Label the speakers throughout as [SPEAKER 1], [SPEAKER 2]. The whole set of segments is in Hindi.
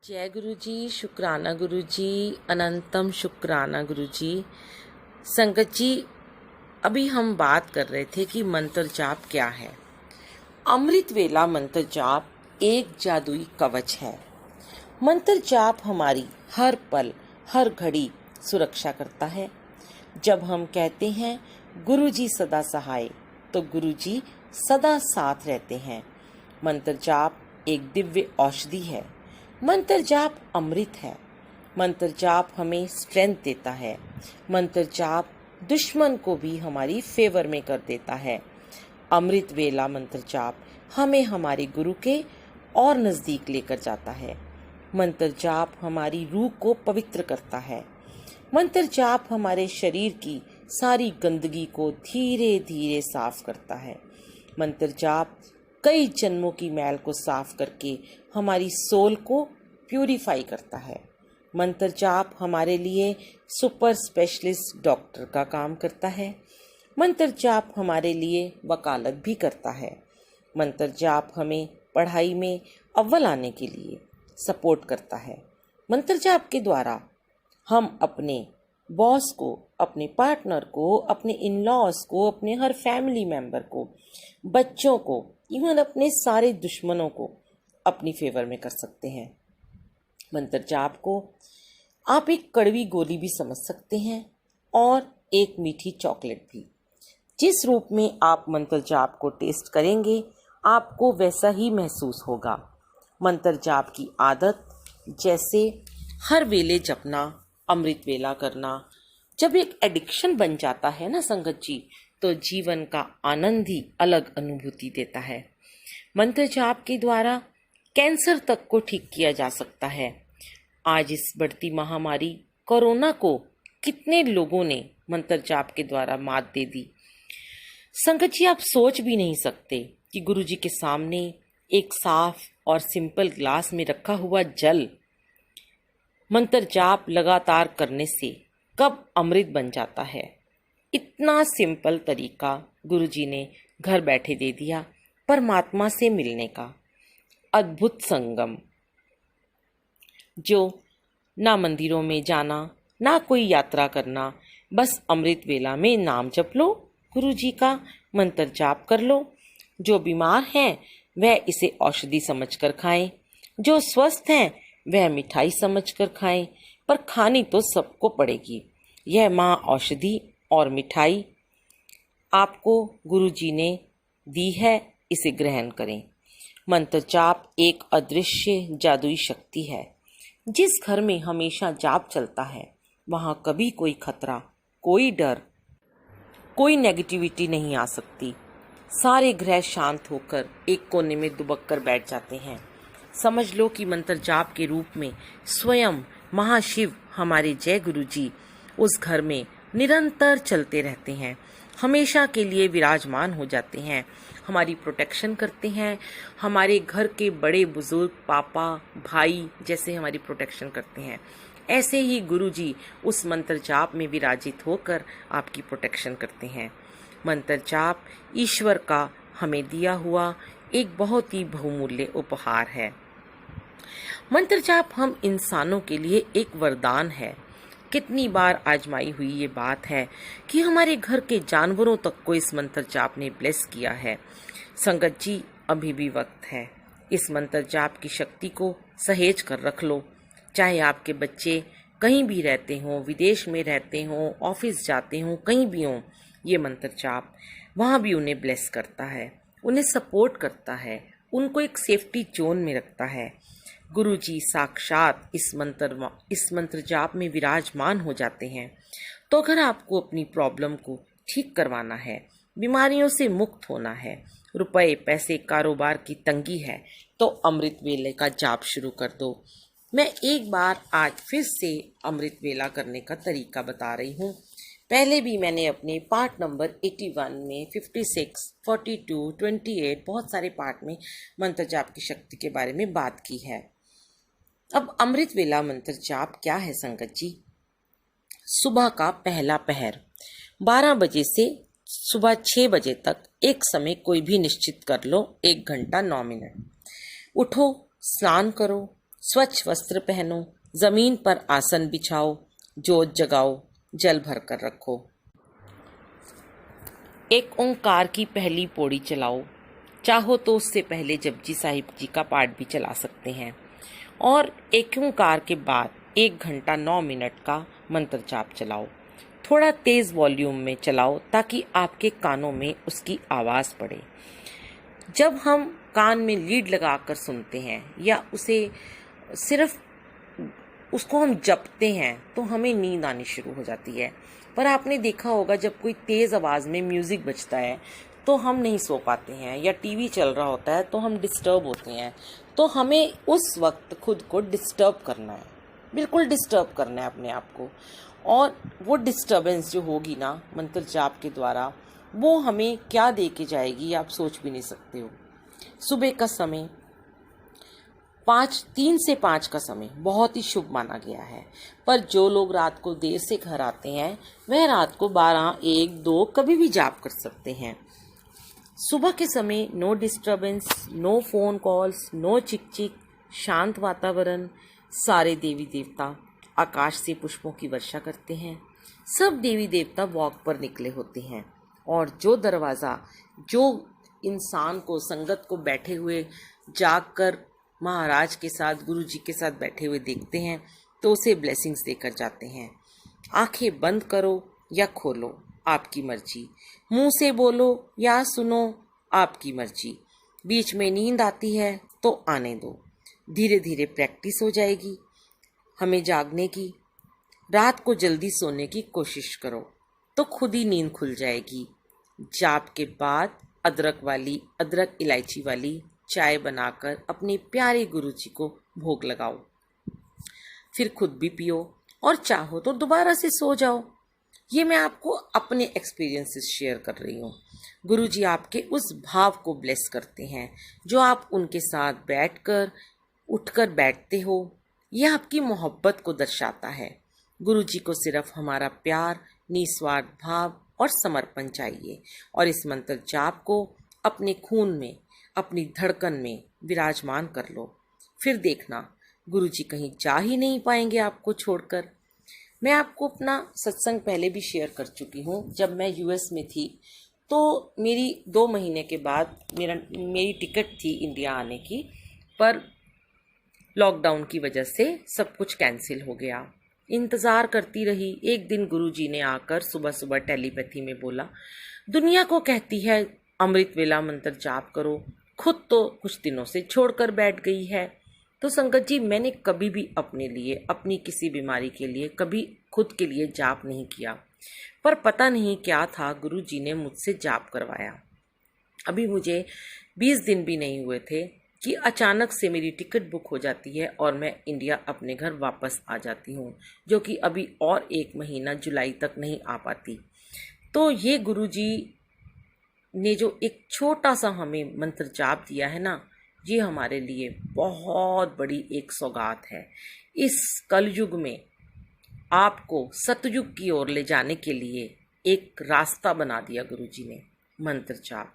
[SPEAKER 1] जय गुरु जी, शुक्राना गुरु जी, अनंतम शुक्राना गुरु जी। संगत जी, अभी हम बात कर रहे थे कि मंत्र जाप क्या है। अमृत वेला मंत्र जाप एक जादुई कवच है। मंत्र जाप हमारी हर पल हर घड़ी सुरक्षा करता है। जब हम कहते हैं गुरु जी सदा सहाय, तो गुरु जी सदा साथ रहते हैं। मंत्र जाप एक दिव्य औषधि है। मंत्र जाप अमृत है। मंत्र जाप हमें स्ट्रेंथ देता है। मंत्र जाप दुश्मन को भी हमारी फेवर में कर देता है। अमृत वेला मंत्र जाप हमें हमारे गुरु के और नजदीक लेकर जाता है। मंत्र जाप हमारी रूह को पवित्र करता है। मंत्र जाप हमारे शरीर की सारी गंदगी को धीरे धीरे साफ करता है। मंत्र जाप कई जन्मों की मैल को साफ करके हमारी सोल को प्यूरिफाई करता है। मंत्र जाप हमारे लिए सुपर स्पेशलिस्ट डॉक्टर का काम करता है। मंत्र जाप हमारे लिए वकालत भी करता है। मंत्र जाप हमें पढ़ाई में अव्वल आने के लिए सपोर्ट करता है। मंत्र जाप के द्वारा हम अपने बॉस को, अपने पार्टनर को, अपने इन लॉज को, अपने हर फैमिली मेंबर को, बच्चों को, इवन अपने सारे दुश्मनों को अपनी फेवर में कर सकते हैं। मंत्र जाप को आप एक कड़वी गोली भी समझ सकते हैं और एक मीठी चॉकलेट भी। जिस रूप में आप मंत्र जाप को टेस्ट करेंगे, आपको वैसा ही महसूस होगा। मंत्र जाप की आदत जैसे हर वेले जपना, अमृत वेला करना, जब एक एडिक्शन बन जाता है ना संगत जी, तो जीवन का आनंद ही अलग अनुभूति देता है। मंत्र जाप के द्वारा कैंसर तक को ठीक किया जा सकता है। आज इस बढ़ती महामारी कोरोना को कितने लोगों ने मंत्र जाप के द्वारा मात दे दी। संगत जी, आप सोच भी नहीं सकते कि गुरु जी के सामने एक साफ और सिंपल ग्लास में रखा हुआ जल मंत्र जाप लगातार करने से कब अमृत बन जाता है। इतना सिंपल तरीका गुरुजी ने घर बैठे दे दिया परमात्मा से मिलने का। अद्भुत संगम, जो ना मंदिरों में जाना, ना कोई यात्रा करना, बस अमृत वेला में नाम जप लो, गुरुजी का मंत्र जाप कर लो। जो बीमार हैं वह इसे औषधि समझकर खाएं, जो स्वस्थ हैं वह मिठाई समझकर खाएं, पर खानी तो सबको पड़ेगी। यह माँ औषधि और मिठाई आपको गुरुजी ने दी है, इसे ग्रहण करें। मंत्र जाप एक अदृश्य जादुई शक्ति है। जिस घर में हमेशा जाप चलता है, वहाँ कभी कोई खतरा, कोई डर, कोई नेगेटिविटी नहीं आ सकती। सारे ग्रह शांत होकर एक कोने में दुबक कर बैठ जाते हैं। समझ लो कि मंत्र जाप के रूप में स्वयं महाशिव हमारे जय गुरु जी उस घर में निरंतर चलते रहते हैं, हमेशा के लिए विराजमान हो जाते हैं, हमारी प्रोटेक्शन करते हैं। हमारे घर के बड़े बुजुर्ग, पापा, भाई जैसे हमारी प्रोटेक्शन करते हैं, ऐसे ही गुरु जी उस मंत्र जाप में विराजित होकर आपकी प्रोटेक्शन करते हैं। मंत्र जाप ईश्वर का हमें दिया हुआ एक बहुत ही बहुमूल्य उपहार है। मंत्र जाप हम इंसानों के लिए एक वरदान है। कितनी बार आजमाई हुई ये बात है कि हमारे घर के जानवरों तक को इस मंत्र जाप ने ब्लेस किया है। संगत जी, अभी भी वक्त है। इस मंत्र जाप की शक्ति को सहेज कर रख लो। चाहे आपके बच्चे कहीं भी रहते हों, विदेश में रहते हों, ऑफिस जाते हों, कहीं भी हों, ये मंत्र जाप वहाँ भी उन्हें ब्लेस करता है, उन्हें सपोर्ट करता है, उनको एक सेफ्टी जोन में रखता है। गुरु जी साक्षात इस मंत्र जाप में विराजमान हो जाते हैं। तो अगर आपको अपनी प्रॉब्लम को ठीक करवाना है, बीमारियों से मुक्त होना है, रुपए पैसे कारोबार की तंगी है, तो अमृत वेले का जाप शुरू कर दो। मैं एक बार आज फिर से अमृत वेला करने का तरीका बता रही हूँ। पहले भी मैंने अपने पार्ट नंबर 81 में 56, 42, 28 बहुत सारे पार्ट में मंत्र जाप की शक्ति के बारे में बात की है। अब अमृत वेला मंत्र जाप क्या है संगत जी? सुबह का पहला पहर 12 बजे से सुबह 6 बजे तक एक समय कोई भी निश्चित कर लो, 1 घंटा 9 मिनट। उठो, स्नान करो, स्वच्छ वस्त्र पहनो, जमीन पर आसन बिछाओ, जोत जगाओ, जल भर कर रखो। एक ओंकार की पहली पौड़ी चलाओ, चाहो तो उससे पहले जपजी साहिब जी का पाठ भी चला सकते हैं। और एक ओंकार के बाद 1 घंटा 9 मिनट का मंत्र जाप चलाओ। थोड़ा तेज वॉल्यूम में चलाओ ताकि आपके कानों में उसकी आवाज़ पड़े। जब हम कान में लीड लगाकर सुनते हैं या सिर्फ उसको हम जपते हैं तो हमें नींद आनी शुरू हो जाती है। पर आपने देखा होगा जब कोई तेज़ आवाज़ में म्यूज़िक बजता है तो हम नहीं सो पाते हैं, या टीवी चल रहा होता है तो हम डिस्टर्ब होते हैं। तो हमें उस वक्त खुद को डिस्टर्ब करना है, बिल्कुल डिस्टर्ब करना है अपने आप को। और वो डिस्टर्बेंस जो होगी ना मंत्र जाप के द्वारा, वो हमें क्या दे के जाएगी आप सोच भी नहीं सकते हो। सुबह का समय 3 से 5 का समय बहुत ही शुभ माना गया है। पर जो लोग रात को देर से घर आते हैं वह रात को 12, 1, 2 कभी भी जाप कर सकते हैं। सुबह के समय no disturbance, no phone calls, no चिक चिक, शांत वातावरण। सारे देवी देवता आकाश से पुष्पों की वर्षा करते हैं। सब देवी देवता वॉक पर निकले होते हैं। और जो दरवाज़ा जो इंसान को, संगत को बैठे हुए जागकर महाराज के साथ, गुरु जी के साथ बैठे हुए देखते हैं तो उसे ब्लेसिंग्स देकर जाते हैं। आंखें बंद करो या खोलो, आपकी मर्जी। मुंह से बोलो या सुनो, आपकी मर्जी। बीच में नींद आती है तो आने दो। धीरे धीरे प्रैक्टिस हो जाएगी हमें जागने की। रात को जल्दी सोने की कोशिश करो तो खुद ही नींद खुल जाएगी। जाप के बाद अदरक इलायची वाली चाय बनाकर अपने प्यारे गुरु जी को भोग लगाओ। फिर खुद भी पियो और चाहो तो दोबारा से सो जाओ। ये मैं आपको अपने एक्सपीरियंसेस शेयर कर रही हूँ। गुरु जी आपके उस भाव को ब्लेस करते हैं जो आप उनके साथ बैठकर उठकर बैठते हो। यह आपकी मोहब्बत को दर्शाता है। गुरु जी को सिर्फ हमारा प्यार, निस्वार्थ भाव और समर्पण चाहिए। और इस मंत्र जाप को अपने खून में, अपनी धड़कन में विराजमान कर लो। फिर देखना गुरु जी कहीं जा ही नहीं पाएंगे आपको छोड़कर। मैं आपको अपना सत्संग पहले भी शेयर कर चुकी हूँ। जब मैं यूएस में थी तो मेरी 2 महीने के बाद मेरी टिकट थी इंडिया आने की, पर लॉकडाउन की वजह से सब कुछ कैंसिल हो गया। इंतज़ार करती रही। एक दिन गुरु जी ने आकर सुबह सुबह टेलीपैथी में बोला, दुनिया को कहती है अमृत वेला मंत्र जाप करो, खुद तो कुछ दिनों से छोड़कर बैठ गई है। तो संगत जी, मैंने कभी भी अपने लिए, अपनी किसी बीमारी के लिए कभी खुद के लिए जाप नहीं किया। पर पता नहीं क्या था, गुरु जी ने मुझसे जाप करवाया। अभी मुझे 20 दिन भी नहीं हुए थे कि अचानक से मेरी टिकट बुक हो जाती है और मैं इंडिया अपने घर वापस आ जाती हूँ, जो कि अभी और 1 महीना जुलाई तक नहीं आ पाती। तो ये गुरु जी ने जो एक छोटा सा हमें मंत्र जाप दिया है ना, ये हमारे लिए बहुत बड़ी एक सौगात है। इस कलयुग में आपको सतयुग की ओर ले जाने के लिए एक रास्ता बना दिया गुरु जी ने, मंत्र जाप।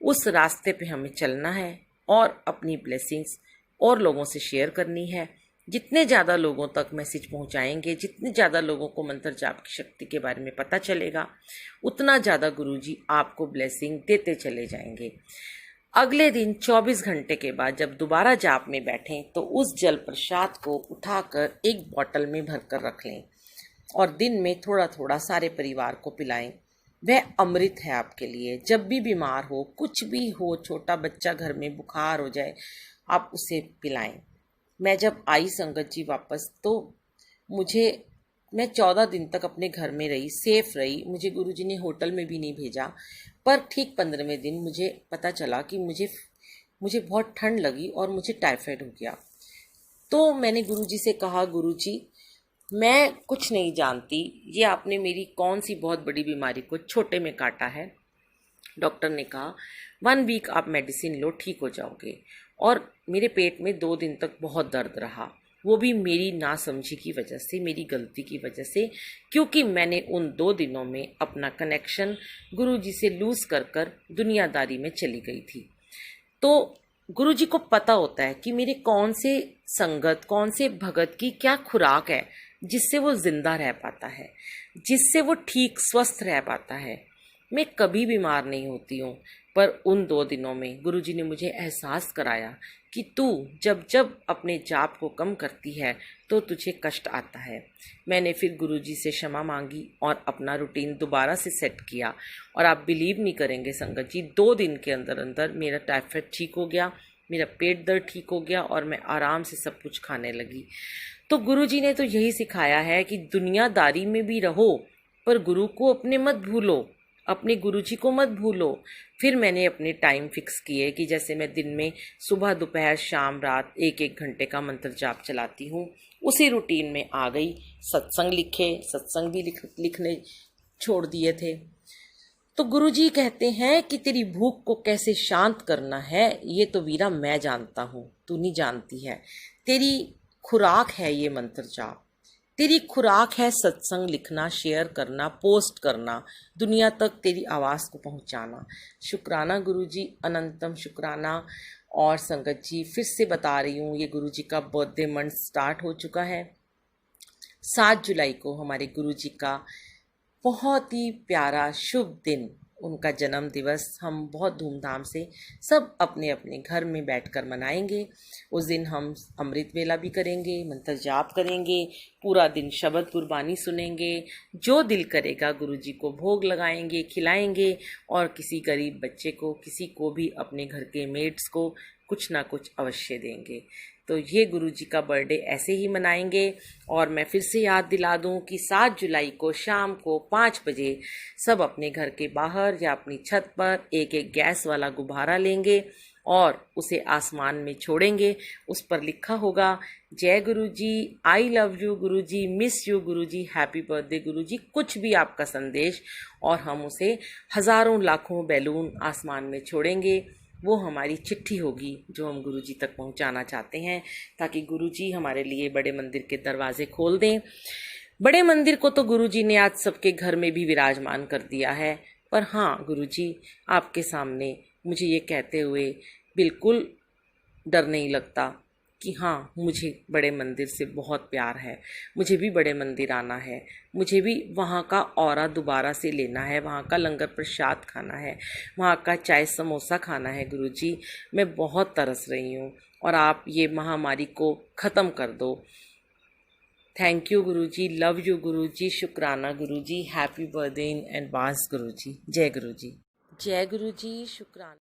[SPEAKER 1] उस रास्ते पे हमें चलना है और अपनी ब्लेसिंग्स और लोगों से शेयर करनी है। जितने ज़्यादा लोगों तक मैसेज पहुंचाएंगे, जितने ज़्यादा लोगों को मंत्र जाप की शक्ति के बारे में पता चलेगा, उतना ज़्यादा गुरुजी आपको ब्लेसिंग देते चले जाएंगे। अगले दिन 24 घंटे के बाद जब दोबारा जाप में बैठें तो उस जल प्रसाद को उठाकर एक बोतल में भरकर रख लें और दिन में थोड़ा थोड़ा सारे परिवार को पिलाएं। वह अमृत है आपके लिए। जब भी बीमार हो, कुछ भी हो, छोटा बच्चा घर में बुखार हो जाए, आप उसे पिलाएं। मैं जब आई संगत जी वापस, तो मैं 14 दिन तक अपने घर में रही, सेफ रही। मुझे गुरुजी ने होटल में भी नहीं भेजा। पर ठीक 15वें दिन मुझे पता चला कि मुझे बहुत ठंड लगी और मुझे टाइफाइड हो गया। तो मैंने गुरुजी से कहा, गुरुजी मैं कुछ नहीं जानती, ये आपने मेरी कौन सी बहुत बड़ी बीमारी को छोटे में काटा है। डॉक्टर ने कहा 1 वीक आप मेडिसिन लो, ठीक हो जाओगे। और मेरे पेट में 2 दिन तक बहुत दर्द रहा, वो भी मेरी नासमझी की वजह से, मेरी गलती की वजह से, क्योंकि मैंने उन 2 दिनों में अपना कनेक्शन गुरुजी से लूज कर दुनियादारी में चली गई थी। तो गुरुजी को पता होता है कि मेरे कौन से संगत, कौन से भगत की क्या खुराक है जिससे वो जिंदा रह पाता है, जिससे वो ठीक स्वस्थ रह पाता है। मैं कभी बीमार नहीं होती हूँ, पर उन 2 दिनों में गुरुजी ने मुझे एहसास कराया कि तू जब जब अपने जाप को कम करती है तो तुझे कष्ट आता है। मैंने फिर गुरुजी से क्षमा मांगी और अपना रूटीन दोबारा से सेट किया, और आप बिलीव नहीं करेंगे संगत जी, 2 दिन के अंदर अंदर मेरा टाइफाइड ठीक हो गया, मेरा पेट दर्द ठीक हो गया और मैं आराम से सब कुछ खाने लगी। तो गुरुजी ने तो यही सिखाया है कि दुनियादारी में भी रहो, पर गुरु को अपने मत भूलो, अपने गुरुजी को मत भूलो। फिर मैंने अपने टाइम फिक्स किए कि जैसे मैं दिन में सुबह दोपहर शाम रात 1-1 घंटे का मंत्र जाप चलाती हूँ, उसी रूटीन में आ गई। सत्संग भी लिखने छोड़ दिए थे। तो गुरुजी कहते हैं कि तेरी भूख को कैसे शांत करना है ये तो वीरा मैं जानता हूँ, तू नहीं जानती है। तेरी खुराक है ये मंत्र जाप, तेरी खुराक है सत्संग लिखना, शेयर करना, पोस्ट करना, दुनिया तक तेरी आवाज़ को पहुंचाना। शुक्राना गुरुजी, अनंतम शुक्राना। और संगत जी फिर से बता रही हूँ, ये गुरुजी का बर्थडे मंथ स्टार्ट हो चुका है। 7 जुलाई को हमारे गुरुजी का बहुत ही प्यारा शुभ दिन, उनका जन्म दिवस हम बहुत धूमधाम से सब अपने अपने घर में बैठकर मनाएंगे। उस दिन हम अमृत वेला भी करेंगे, मंत्र जाप करेंगे, पूरा दिन शब्द कुर्बानी सुनेंगे, जो दिल करेगा गुरुजी को भोग लगाएंगे, खिलाएंगे, और किसी गरीब बच्चे को, किसी को भी अपने घर के मेट्स को कुछ ना कुछ अवश्य देंगे। तो ये गुरुजी का बर्थडे ऐसे ही मनाएंगे। और मैं फिर से याद दिला दूं कि 7 जुलाई को शाम को 5 बजे सब अपने घर के बाहर या अपनी छत पर एक एक गैस वाला गुब्बारा लेंगे और उसे आसमान में छोड़ेंगे। उस पर लिखा होगा, जय Guruji, I love you Guruji, miss you Guruji, happy birthday Guruji, कुछ भी आपका संदेश। और हम उसे हजारों लाखों बैलून आसमान में छोड़ेंगे। वो हमारी चिट्ठी होगी जो हम गुरुजी तक पहुंचाना चाहते हैं, ताकि गुरुजी हमारे लिए बड़े मंदिर के दरवाजे खोल दें। बड़े मंदिर को तो गुरुजी ने आज सबके घर में भी विराजमान कर दिया है, पर हाँ गुरुजी, आपके सामने मुझे ये कहते हुए बिल्कुल डर नहीं लगता कि हाँ, मुझे बड़े मंदिर से बहुत प्यार है, मुझे भी बड़े मंदिर आना है, मुझे भी वहाँ का ऑरा दोबारा से लेना है, वहाँ का लंगर प्रसाद खाना है, वहाँ का चाय समोसा खाना है। गुरुजी, मैं बहुत तरस रही हूँ और आप ये महामारी को ख़त्म कर दो। Thank you Guruji, love you Guruji, शुक्राना Guruji, happy birthday in advance Guruji. जय गुरुजी, जय गुरुजी, शुक्राना।